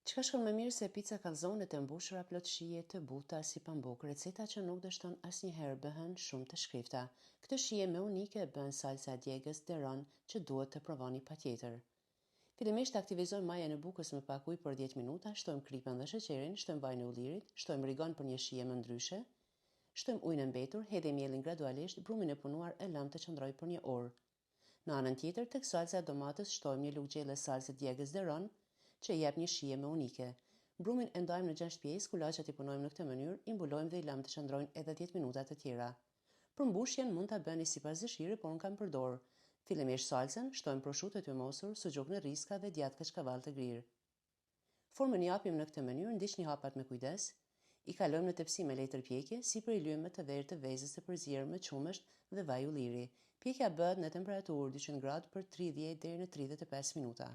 Çka shkon më mirë se pica calzone të mbushura plot shije të buta si pambuk, receta që nuk dështon asnjëherë bëhen shumë të shkrifta. Këtë shije më unike bën salsa djegës deron që duhet të provoni patjetër. Fillimisht aktivizojmë majën e bukës me pak ujë për 10 minuta, shtojmë kripën dhe sheqerin, shtojmë vajin e ullirit, shtojmë rigon për një shije më ndryshe, shtojmë ujin e mbetur, hedhim mielin gradualisht, brumin e punuar e lëm të qëndrojë për një orë. Në anën tjetër, tek salsa e domates shtojmë një lugë gjelle salse djegës deron, që jep një shije më unike. Brumin e ndajmë në 6 pjesë, kulaçat i punojmë në këtë mënyrë, i mbulojmë dhe i lëmë të qëndrojnë edhe 10 minuta të tjera. Për mbushjen mund ta bëni sipas dëshirës, por unë kam përdor fillimisht salcën, shtojmë prosciutto të mosur, suxhuk në riska dhe djathë kachkavall të grirë. Formën i japim në këtë mënyrë, ndiqni hapat me kujdes, i kalojmë në tepsi me letër pjekje, sipër i lyejmë me të verë të vezës të përzier me qumësht dhe vaj ulliri. Pjekja bëhet në temperaturë 200 gradë për 30 deri në 35 minuta.